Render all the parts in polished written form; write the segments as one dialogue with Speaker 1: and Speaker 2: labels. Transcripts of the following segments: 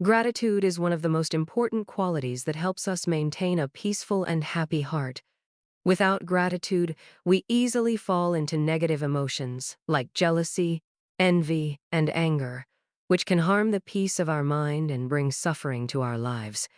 Speaker 1: Gratitude is one of the most important qualities that helps us maintain a peaceful and happy heart. Without gratitude, we easily fall into negative emotions like jealousy, envy, and anger, which can harm the peace of our mind and bring suffering to our lives.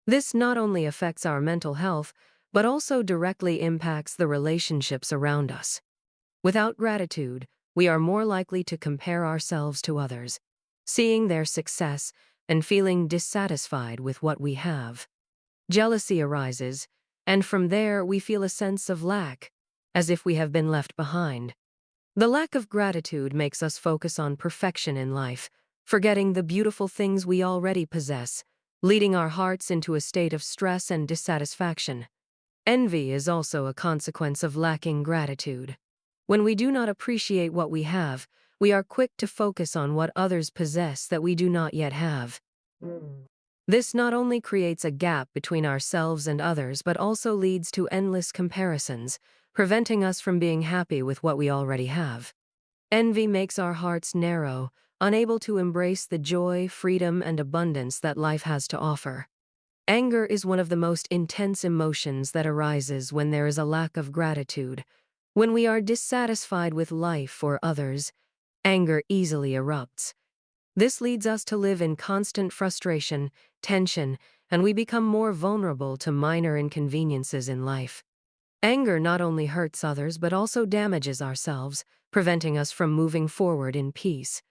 Speaker 1: This not only affects our mental health, but also directly impacts the relationships around us. Without gratitude, we are more likely to compare ourselves to others, seeing their success and feeling dissatisfied with what we have. Jealousy arises, and from there we feel a sense of lack, as if we have been left behind. The lack of gratitude makes us focus on perfection in life, forgetting the beautiful things we already possess, leading our hearts into a state of stress and dissatisfaction. Envy is also a consequence of lacking gratitude. When we do not appreciate what we have, we are quick to focus on what others possess that we do not yet have. This not only creates a gap between ourselves and others, but also leads to endless comparisons, preventing us from being happy with what we already have. Envy makes our hearts narrow, unable to embrace the joy, freedom, and abundance that life has to offer. Anger is one of the most intense emotions that arises when there is a lack of gratitude. When we are dissatisfied with life or others, anger easily erupts. This leads us to live in constant frustration, tension, and we become more vulnerable to minor inconveniences in life. Anger not only hurts others but also damages ourselves, preventing us from moving forward in peace.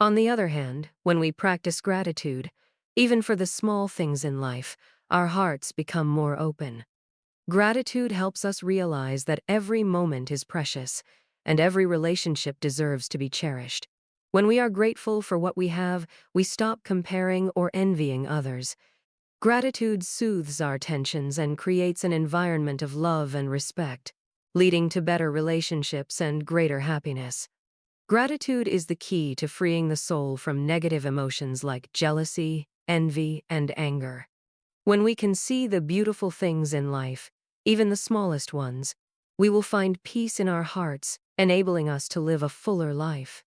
Speaker 1: On the other hand, when we practice gratitude, even for the small things in life, our hearts become more open. Gratitude helps us realize that every moment is precious, and every relationship deserves to be cherished. When we are grateful for what we have, we stop comparing or envying others. Gratitude soothes our tensions and creates an environment of love and respect, leading to better relationships and greater happiness. Gratitude is the key to freeing the soul from negative emotions like jealousy, envy, and anger. When we can see the beautiful things in life, even the smallest ones, we will find peace in our hearts, enabling us to live a fuller life.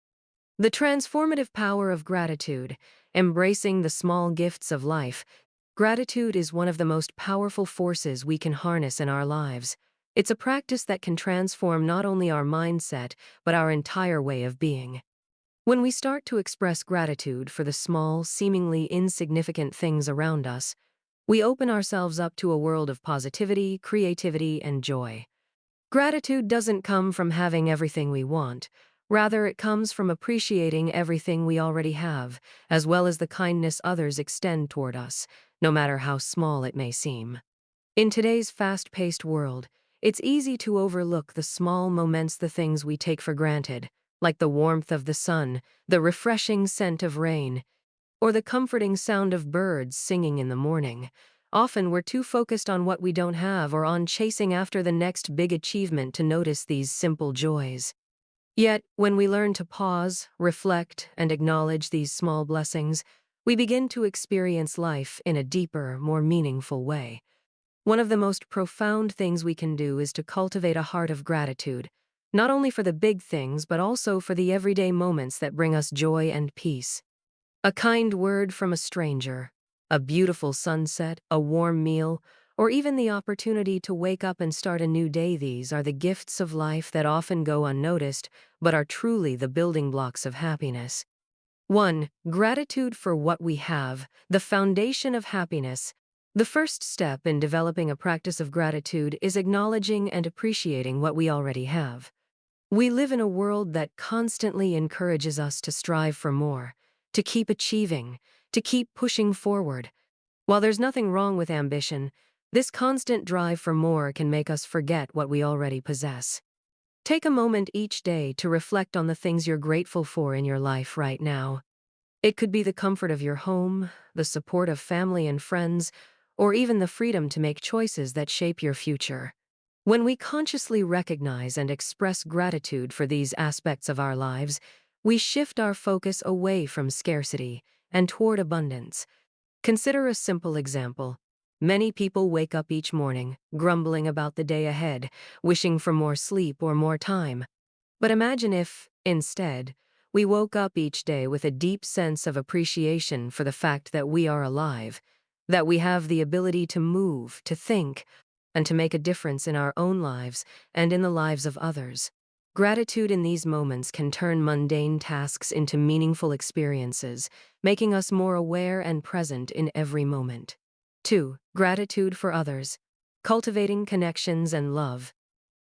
Speaker 1: The transformative power of gratitude, embracing the small gifts of life. Gratitude is one of the most powerful forces we can harness in our lives. It's a practice that can transform not only our mindset, but our entire way of being. When we start to express gratitude for the small, seemingly insignificant things around us, we open ourselves up to a world of positivity, creativity, and joy. Gratitude doesn't come from having everything we want. Rather, it comes from appreciating everything we already have, as well as the kindness others extend toward us, no matter how small it may seem. In today's fast-paced world, it's easy to overlook the small moments, the things we take for granted, like the warmth of the sun, the refreshing scent of rain, or the comforting sound of birds singing in the morning. Often we're too focused on what we don't have or on chasing after the next big achievement to notice these simple joys. Yet, when we learn to pause, reflect, and acknowledge these small blessings, we begin to experience life in a deeper, more meaningful way. One of the most profound things we can do is to cultivate a heart of gratitude, not only for the big things, but also for the everyday moments that bring us joy and peace. A kind word from a stranger, a beautiful sunset, a warm meal, or even the opportunity to wake up and start a new day. These are the gifts of life that often go unnoticed, but are truly the building blocks of happiness. 1. Gratitude for what we have, the foundation of happiness. The first step in developing a practice of gratitude is acknowledging and appreciating what we already have. We live in a world that constantly encourages us to strive for more, to keep achieving, to keep pushing forward. While there's nothing wrong with ambition, this constant drive for more can make us forget what we already possess. Take a moment each day to reflect on the things you're grateful for in your life right now. It could be the comfort of your home, the support of family and friends, or even the freedom to make choices that shape your future. When we consciously recognize and express gratitude for these aspects of our lives, we shift our focus away from scarcity and toward abundance. Consider a simple example. Many people wake up each morning, grumbling about the day ahead, wishing for more sleep or more time. But imagine if, instead, we woke up each day with a deep sense of appreciation for the fact that we are alive, that we have the ability to move, to think, and to make a difference in our own lives and in the lives of others. Gratitude in these moments can turn mundane tasks into meaningful experiences, making us more aware and present in every moment. 2. Gratitude for others. Cultivating connections and love.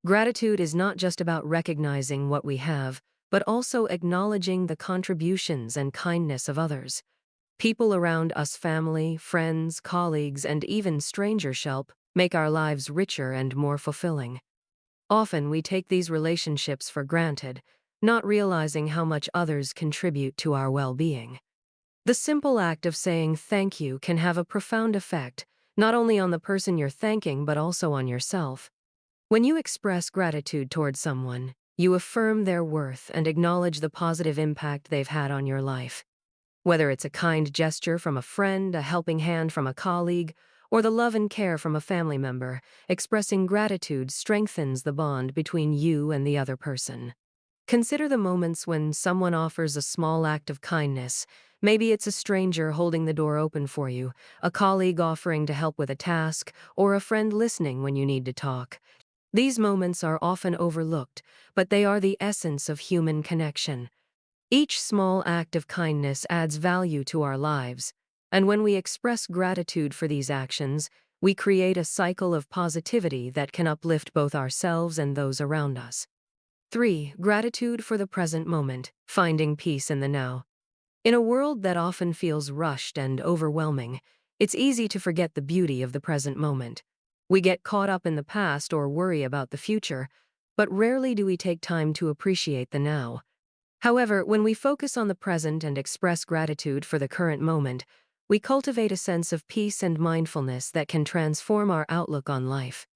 Speaker 1: Gratitude is not just about recognizing what we have, but also acknowledging the contributions and kindness of others. People around us, family, friends, colleagues, and even strangers help make our lives richer and more fulfilling. Often we take these relationships for granted, not realizing how much others contribute to our well-being. The simple act of saying thank you can have a profound effect, not only on the person you're thanking but also on yourself. When you express gratitude towards someone, you affirm their worth and acknowledge the positive impact they've had on your life. Whether it's a kind gesture from a friend, a helping hand from a colleague, or the love and care from a family member, expressing gratitude strengthens the bond between you and the other person. Consider the moments when someone offers a small act of kindness. Maybe it's a stranger holding the door open for you, a colleague offering to help with a task, or a friend listening when you need to talk. These moments are often overlooked, but they are the essence of human connection. Each small act of kindness adds value to our lives, and when we express gratitude for these actions, we create a cycle of positivity that can uplift both ourselves and those around us. 3. Gratitude for the present moment, finding peace in the now. In a world that often feels rushed and overwhelming, it's easy to forget the beauty of the present moment. We get caught up in the past or worry about the future, but rarely do we take time to appreciate the now. However, when we focus on the present and express gratitude for the current moment, we cultivate a sense of peace and mindfulness that can transform our outlook on life.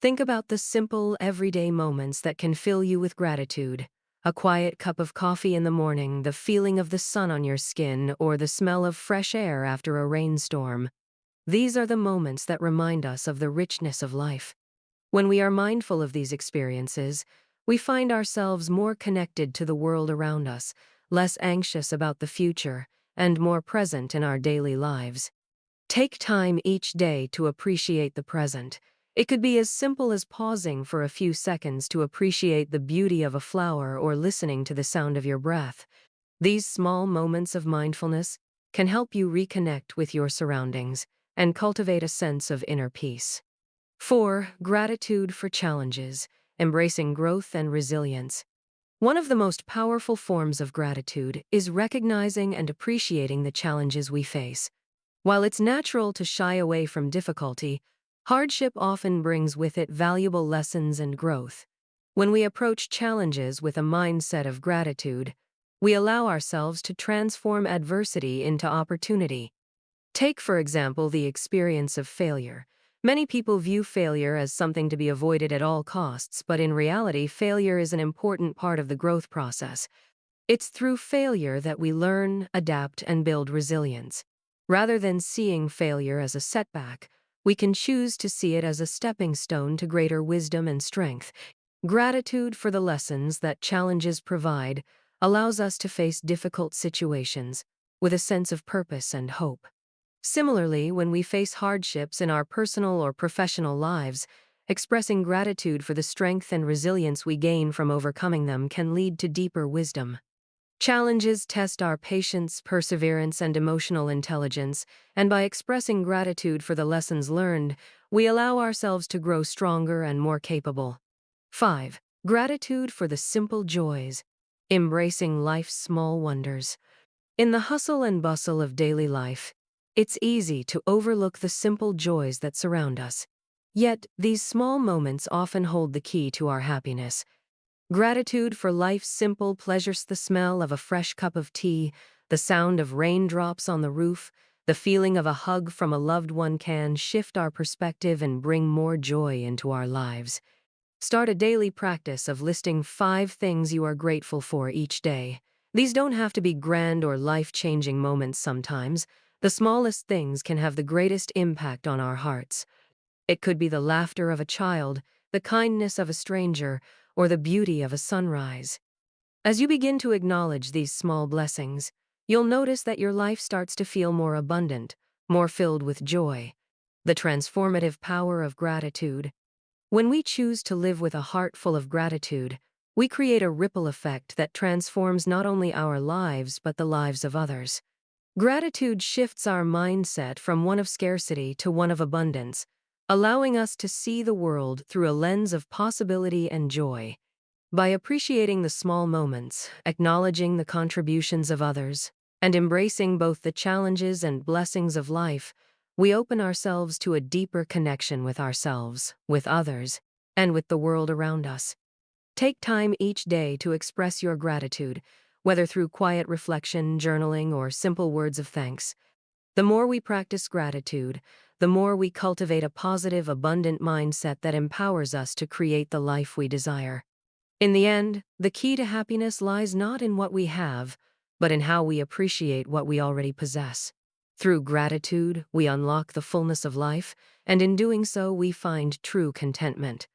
Speaker 1: Think about the simple, everyday moments that can fill you with gratitude. A quiet cup of coffee in the morning, the feeling of the sun on your skin, or the smell of fresh air after a rainstorm. These are the moments that remind us of the richness of life. When we are mindful of these experiences, we find ourselves more connected to the world around us, less anxious about the future, and more present in our daily lives. Take time each day to appreciate the present. It could be as simple as pausing for a few seconds to appreciate the beauty of a flower or listening to the sound of your breath. These small moments of mindfulness can help you reconnect with your surroundings and cultivate a sense of inner peace. 4. Gratitude for challenges, embracing growth and resilience. One of the most powerful forms of gratitude is recognizing and appreciating the challenges we face. While it's natural to shy away from difficulty, hardship often brings with it valuable lessons and growth. When we approach challenges with a mindset of gratitude, we allow ourselves to transform adversity into opportunity. Take, for example, the experience of failure. Many people view failure as something to be avoided at all costs, but in reality, failure is an important part of the growth process. It's through failure that we learn, adapt, and build resilience. Rather than seeing failure as a setback, we can choose to see it as a stepping stone to greater wisdom and strength. Gratitude for the lessons that challenges provide allows us to face difficult situations with a sense of purpose and hope. Similarly, when we face hardships in our personal or professional lives, expressing gratitude for the strength and resilience we gain from overcoming them can lead to deeper wisdom. Challenges test our patience, perseverance, and emotional intelligence, and by expressing gratitude for the lessons learned, we allow ourselves to grow stronger and more capable. 5. Gratitude for the simple joys, embracing life's small wonders. In the hustle and bustle of daily life, it's easy to overlook the simple joys that surround us. Yet, these small moments often hold the key to our happiness. Gratitude for life's simple pleasures, the smell of a fresh cup of tea, the sound of raindrops on the roof, the feeling of a hug from a loved one can shift our perspective and bring more joy into our lives. Start a daily practice of listing 5 things you are grateful for each day. These don't have to be grand or life-changing moments sometimes. The smallest things can have the greatest impact on our hearts. It could be the laughter of a child, the kindness of a stranger, or the beauty of a sunrise. As you begin to acknowledge these small blessings, you'll notice that your life starts to feel more abundant, more filled with joy. The transformative power of gratitude. When we choose to live with a heart full of gratitude, we create a ripple effect that transforms not only our lives but the lives of others. Gratitude shifts our mindset from one of scarcity to one of abundance, allowing us to see the world through a lens of possibility and joy. By appreciating the small moments, acknowledging the contributions of others, and embracing both the challenges and blessings of life, we open ourselves to a deeper connection with ourselves, with others, and with the world around us. Take time each day to express your gratitude, whether through quiet reflection, journaling, or simple words of thanks. The more we practice gratitude, the more we cultivate a positive, abundant mindset that empowers us to create the life we desire. In the end, the key to happiness lies not in what we have, but in how we appreciate what we already possess. Through gratitude, we unlock the fullness of life, and in doing so, we find true contentment.